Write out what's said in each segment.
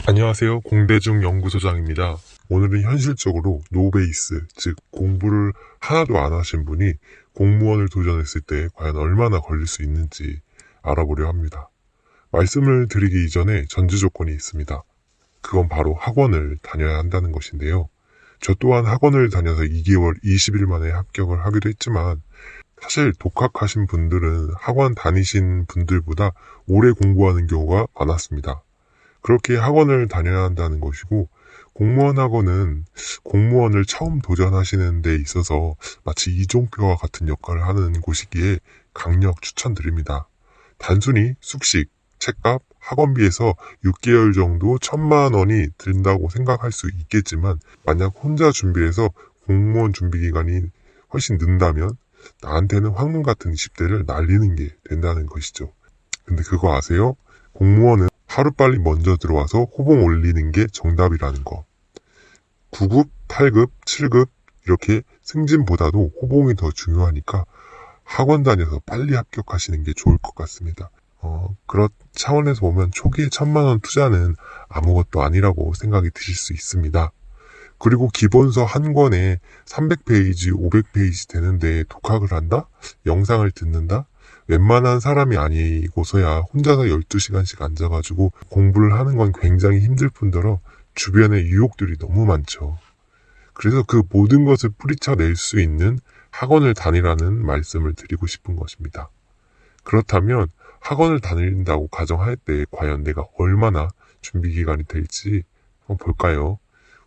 안녕하세요. 공대중 연구소장입니다. 오늘은 현실적으로 노베이스, 즉 공부를 하나도 안 하신 분이 공무원을 도전했을 때 과연 얼마나 걸릴 수 있는지 알아보려 합니다. 말씀을 드리기 이전에 전제 조건이 있습니다. 그건 바로 학원을 다녀야 한다는 것인데요. 저 또한 학원을 다녀서 2개월 20일 만에 합격을 하기도 했지만 사실 독학하신 분들은 학원 다니신 분들보다 오래 공부하는 경우가 많았습니다. 그렇게 학원을 다녀야 한다는 것이고, 공무원 학원은 공무원을 처음 도전하시는 데 있어서 마치 이종표와 같은 역할을 하는 곳이기에 강력 추천드립니다. 단순히 숙식, 책값, 학원비에서 6개월 정도 1,000만 원이 든다고 생각할 수 있겠지만, 만약 혼자 준비해서 공무원 준비 기간이 훨씬 는다면 나한테는 황금 같은 20대를 날리는 게 된다는 것이죠. 근데 그거 아세요? 공무원은 하루빨리 먼저 들어와서 호봉 올리는 게 정답이라는 거. 9급, 8급, 7급 이렇게 승진보다도 호봉이 더 중요하니까 학원 다녀서 빨리 합격하시는 게 좋을 것 같습니다. 그런 차원에서 보면 초기에 1,000만 원 투자는 아무것도 아니라고 생각이 드실 수 있습니다. 그리고 기본서 한 권에 300페이지, 500페이지 되는데 독학을 한다? 영상을 듣는다? 웬만한 사람이 아니고서야 혼자서 12시간씩 앉아가지고 공부를 하는 건 굉장히 힘들 뿐더러 주변에 유혹들이 너무 많죠. 그래서 그 모든 것을 뿌리쳐낼 수 있는 학원을 다니라는 말씀을 드리고 싶은 것입니다. 그렇다면 학원을 다닌다고 가정할 때 과연 내가 얼마나 준비 기간이 될지 한번 볼까요?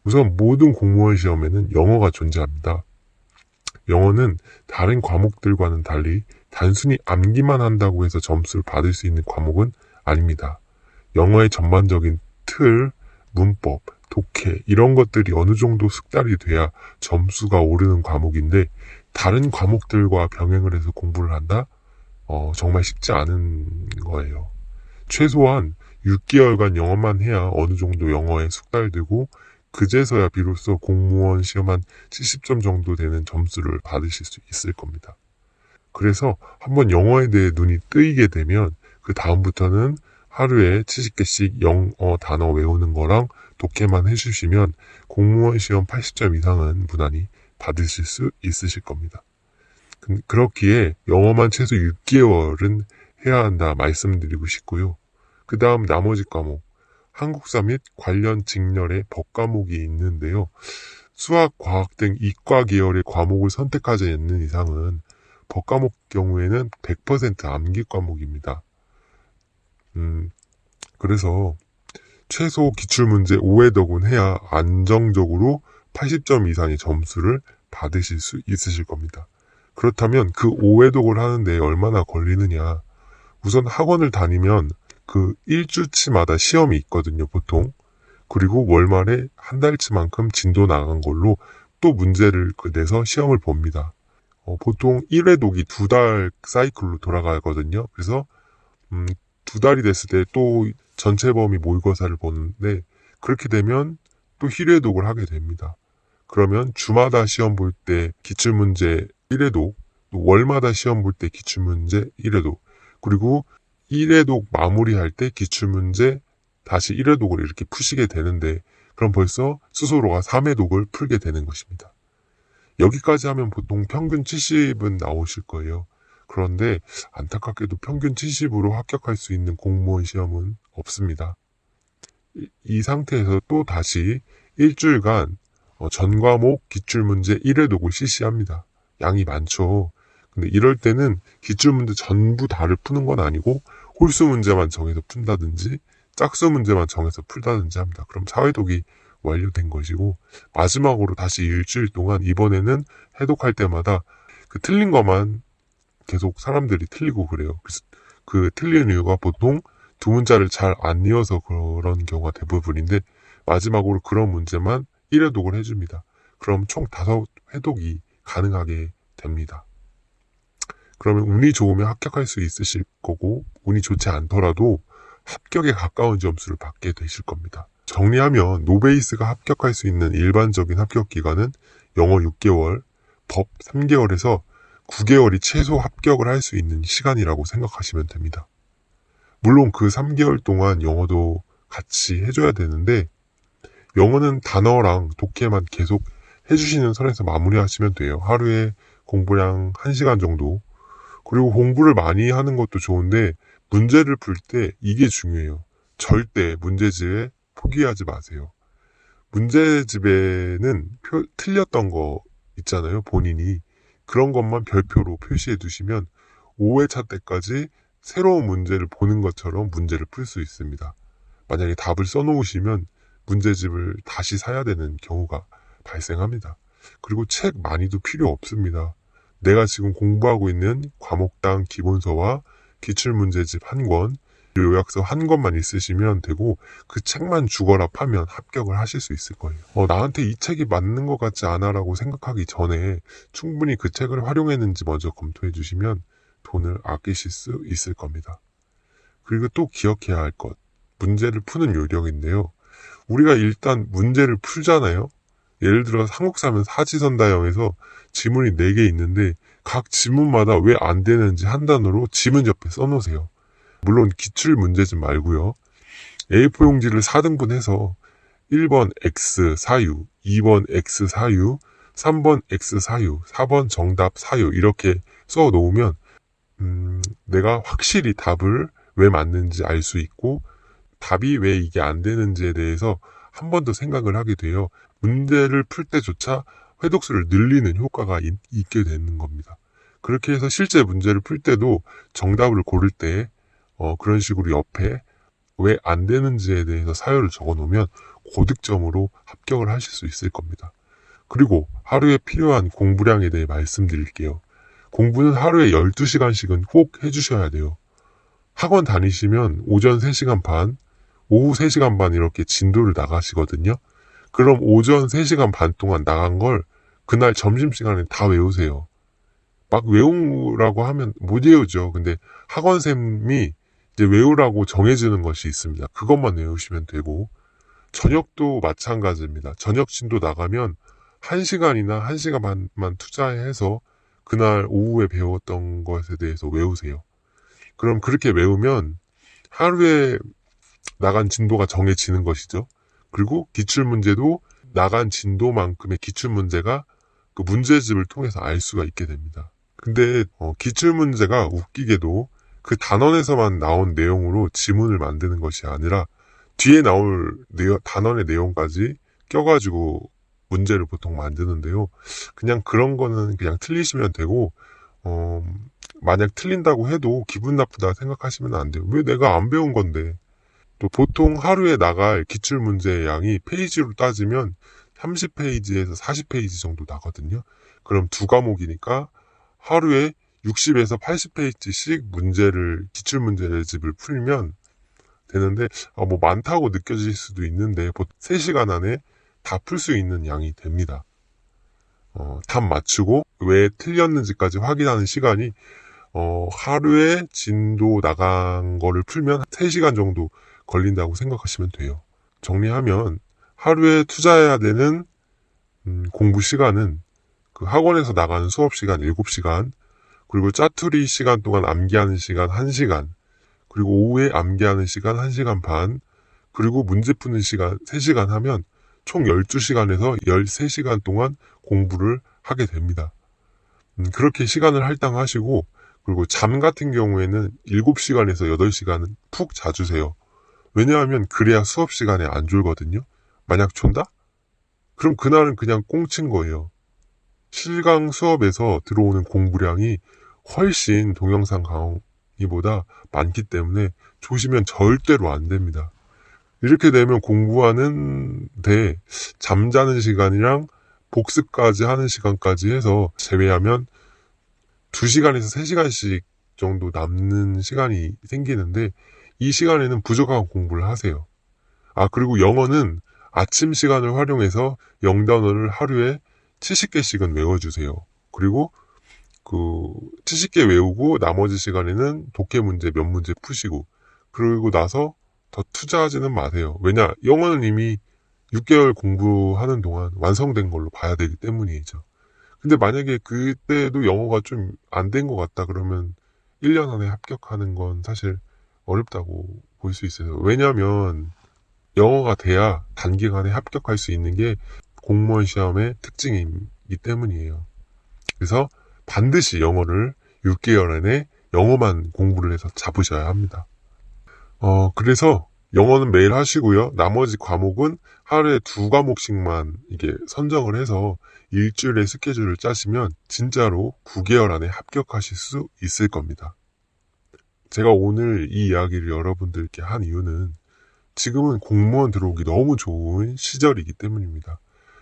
우선 모든 공무원 시험에는 영어가 존재합니다. 영어는 다른 과목들과는 달리 단순히 암기만 한다고 해서 점수를 받을 수 있는 과목은 아닙니다. 영어의 전반적인 틀, 문법, 독해 이런 것들이 어느 정도 숙달이 돼야 점수가 오르는 과목인데 다른 과목들과 병행을 해서 공부를 한다? 정말 쉽지 않은 거예요. 최소한 6개월간 영어만 해야 어느 정도 영어에 숙달되고 그제서야 비로소 공무원 시험 한 70점 정도 되는 점수를 받으실 수 있을 겁니다. 그래서 한번 영어에 대해 눈이 뜨이게 되면 그 다음부터는 하루에 70개씩 영어 단어 외우는 거랑 독해만 해주시면 공무원 시험 80점 이상은 무난히 받으실 수 있으실 겁니다. 그렇기에 영어만 최소 6개월은 해야 한다 말씀드리고 싶고요. 그 다음 나머지 과목, 한국사 및 관련 직렬의 법 과목이 있는데요. 수학, 과학 등 이과 계열의 과목을 선택하지 않는 이상은 법 과목 경우에는 100% 암기 과목입니다. 그래서 최소 기출문제 5회독은 해야 안정적으로 80점 이상의 점수를 받으실 수 있으실 겁니다. 그렇다면 그 5회독을 하는데 얼마나 걸리느냐. 우선 학원을 다니면 그 1주치마다 시험이 있거든요, 보통. 그리고 월말에 한 달치만큼 진도 나간 걸로 또 문제를 내서 시험을 봅니다. 보통 1회독이 2달 사이클로 돌아가거든요. 그래서 2달이 됐을 때 또 전체 범위 모의고사를 보는데 그렇게 되면 또 1회독을 하게 됩니다. 그러면 주마다 시험 볼 때 기출문제 1회독, 또 월마다 시험 볼 때 기출문제 1회독, 그리고 1회독 마무리할 때 기출문제 다시 1회독을 이렇게 푸시게 되는데 그럼 벌써 스스로가 3회독을 풀게 되는 것입니다. 여기까지 하면 보통 평균 70은 나오실 거예요. 그런데 안타깝게도 평균 70으로 합격할 수 있는 공무원 시험은 없습니다. 이 상태에서 또 다시 일주일간 전 과목 기출문제 1회독을 실시합니다. 양이 많죠. 근데 이럴 때는 기출문제 전부 다를 푸는 건 아니고 홀수 문제만 정해서 푼다든지 짝수 문제만 정해서 풀다든지 합니다. 그럼 4회독이 완료된 것이고 마지막으로 다시 일주일 동안 이번에는 해독할 때마다 그 틀린 것만 계속 사람들이 틀리고 그래요. 그래서 그 틀린 이유가 보통 두 문자를 잘 안 이어서 그런 경우가 대부분인데 마지막으로 그런 문제만 1회독을 해줍니다. 그럼 총 5회독이 가능하게 됩니다. 그러면 운이 좋으면 합격할 수 있으실 거고 운이 좋지 않더라도 합격에 가까운 점수를 받게 되실 겁니다. 정리하면 노베이스가 합격할 수 있는 일반적인 합격 기간은 영어 6개월, 법 3개월에서 9개월이 최소 합격을 할 수 있는 시간이라고 생각하시면 됩니다. 물론 그 3개월 동안 영어도 같이 해줘야 되는데 영어는 단어랑 독해만 계속 해주시는 선에서 마무리하시면 돼요. 하루에 공부량 1시간 정도. 그리고 공부를 많이 하는 것도 좋은데 문제를 풀 때 이게 중요해요. 절대 문제집에 포기하지 마세요. 문제집에는 틀렸던 거 있잖아요. 본인이. 그런 것만 별표로 표시해 두시면 5회차 때까지 새로운 문제를 보는 것처럼 문제를 풀 수 있습니다. 만약에 답을 써놓으시면 문제집을 다시 사야 되는 경우가 발생합니다. 그리고 책 많이도 필요 없습니다. 내가 지금 공부하고 있는 과목당 기본서와 기출문제집 1권, 요약서 1권만 있으시면 되고 그 책만 죽어라 파면 합격을 하실 수 있을 거예요. 나한테 이 책이 맞는 것 같지 않아 라고 생각하기 전에 충분히 그 책을 활용했는지 먼저 검토해 주시면 돈을 아끼실 수 있을 겁니다. 그리고 또 기억해야 할 것, 문제를 푸는 요령인데요. 우리가 일단 문제를 풀잖아요. 예를 들어 한국사면 사지선다형에서 지문이 4개 있는데 각 지문마다 왜 안 되는지 한 단어로 지문 옆에 써놓으세요. 물론 기출 문제집 말고요. A4 용지를 4등분해서 1번 X 사유, 2번 X 사유, 3번 X 사유, 4번 정답 사유 이렇게 써놓으면 내가 확실히 답을 왜 맞는지 알 수 있고 답이 왜 이게 안 되는지에 대해서 한 번 더 생각을 하게 돼요. 문제를 풀 때조차 회독수를 늘리는 효과가 있게 되는 겁니다. 그렇게 해서 실제 문제를 풀 때도 정답을 고를 때 그런 식으로 옆에 왜 안 되는지에 대해서 사유를 적어 놓으면 고득점으로 합격을 하실 수 있을 겁니다. 그리고 하루에 필요한 공부량에 대해 말씀드릴게요. 공부는 하루에 12시간씩은 꼭 해주셔야 돼요. 학원 다니시면 오전 3시간 반, 오후 3시간 반 이렇게 진도를 나가시거든요. 그럼 오전 3시간 반 동안 나간 걸 그날 점심시간에 다 외우세요. 막 외우라고 하면 못 외우죠. 근데 학원쌤이 이제 외우라고 정해주는 것이 있습니다. 그것만 외우시면 되고, 저녁도 마찬가지입니다. 저녁 진도 나가면 1시간이나 1시간 반만 투자해서 그날 오후에 배웠던 것에 대해서 외우세요. 그럼 그렇게 외우면 하루에 나간 진도가 정해지는 것이죠. 그리고 기출문제도 나간 진도만큼의 기출문제가 그 문제집을 통해서 알 수가 있게 됩니다. 근데 기출문제가 웃기게도 그 단원에서만 나온 내용으로 지문을 만드는 것이 아니라 뒤에 나올 단원의 내용까지 껴가지고 문제를 보통 만드는데요. 그냥 그런 거는 그냥 틀리시면 되고 만약 틀린다고 해도 기분 나쁘다 생각하시면 안 돼요. 왜 내가 안 배운 건데. 또 보통 하루에 나갈 기출문제의 양이 페이지로 따지면 30페이지에서 40페이지 정도 나거든요. 그럼 2과목이니까 하루에 60에서 80페이지씩 기출문제집을 풀면 되는데, 뭐 많다고 느껴질 수도 있는데, 3시간 안에 다 풀 수 있는 양이 됩니다. 답 맞추고 왜 틀렸는지까지 확인하는 시간이, 하루에 진도 나간 거를 풀면 3시간 정도 걸린다고 생각하시면 돼요. 정리하면 하루에 투자해야 되는 공부 시간은 그 학원에서 나가는 수업 시간 7시간, 그리고 짜투리 시간 동안 암기하는 시간 1시간, 그리고 오후에 암기하는 시간 1시간 반, 그리고 문제 푸는 시간 3시간 하면 총 12시간에서 13시간 동안 공부를 하게 됩니다. 그렇게 시간을 할당하시고, 그리고 잠 같은 경우에는 7시간에서 8시간은 푹 자주세요. 왜냐하면 그래야 수업 시간에 안 졸거든요. 만약 존다? 그럼 그날은 그냥 꽁친 거예요. 실강 수업에서 들어오는 공부량이 훨씬 동영상 강의보다 많기 때문에 조시면 절대로 안 됩니다. 이렇게 되면 공부하는데 잠자는 시간이랑 복습까지 하는 시간까지 해서 제외하면 2시간에서 3시간씩 정도 남는 시간이 생기는데 이 시간에는 부족한 공부를 하세요. 그리고 영어는 아침 시간을 활용해서 영단어를 하루에 70개씩은 외워주세요. 그리고 70개 외우고 나머지 시간에는 독해 문제 몇 문제 푸시고, 그러고 나서 더 투자하지는 마세요. 왜냐? 영어는 이미 6개월 공부하는 동안 완성된 걸로 봐야 되기 때문이죠. 근데 만약에 그때도 영어가 좀 안 된 것 같다 그러면 1년 안에 합격하는 건 사실 어렵다고 볼 수 있어요. 왜냐면 영어가 돼야 단기간에 합격할 수 있는 게 공무원 시험의 특징이기 때문이에요. 그래서 반드시 영어를 6개월 안에 영어만 공부를 해서 잡으셔야 합니다. 그래서 영어는 매일 하시고요. 나머지 과목은 하루에 2과목씩만 이게 선정을 해서 일주일에 스케줄을 짜시면 진짜로 9개월 안에 합격하실 수 있을 겁니다. 제가 오늘 이 이야기를 여러분들께 한 이유는 지금은 공무원 들어오기 너무 좋은 시절이기 때문입니다.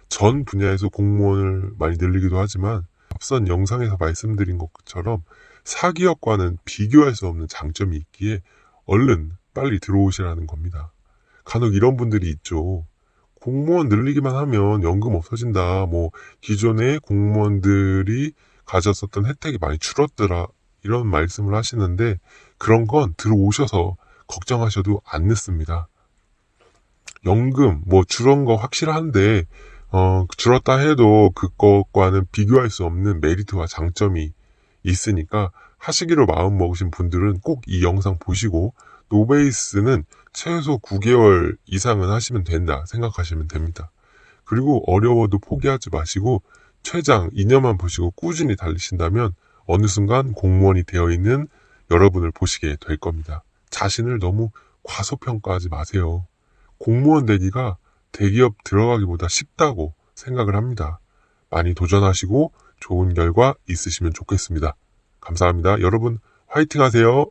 전 분야에서 공무원을 많이 늘리기도 하지만 앞선 영상에서 말씀드린 것처럼 사기업과는 비교할 수 없는 장점이 있기에 얼른 빨리 들어오시라는 겁니다. 간혹 이런 분들이 있죠. 공무원 늘리기만 하면 연금 없어진다. 기존의 공무원들이 가졌었던 혜택이 많이 줄었더라. 이런 말씀을 하시는데 그런 건 들어오셔서 걱정하셔도 안 늦습니다. 연금 줄은 거 확실한데 줄었다 해도 그것과는 비교할 수 없는 메리트와 장점이 있으니까 하시기로 마음 먹으신 분들은 꼭 이 영상 보시고 노베이스는 최소 9개월 이상은 하시면 된다 생각하시면 됩니다. 그리고 어려워도 포기하지 마시고 최장 2년만 보시고 꾸준히 달리신다면 어느 순간 공무원이 되어 있는 여러분을 보시게 될 겁니다. 자신을 너무 과소평가하지 마세요. 공무원 되기가 대기업 들어가기보다 쉽다고 생각을 합니다. 많이 도전하시고 좋은 결과 있으시면 좋겠습니다. 감사합니다. 여러분 화이팅 하세요.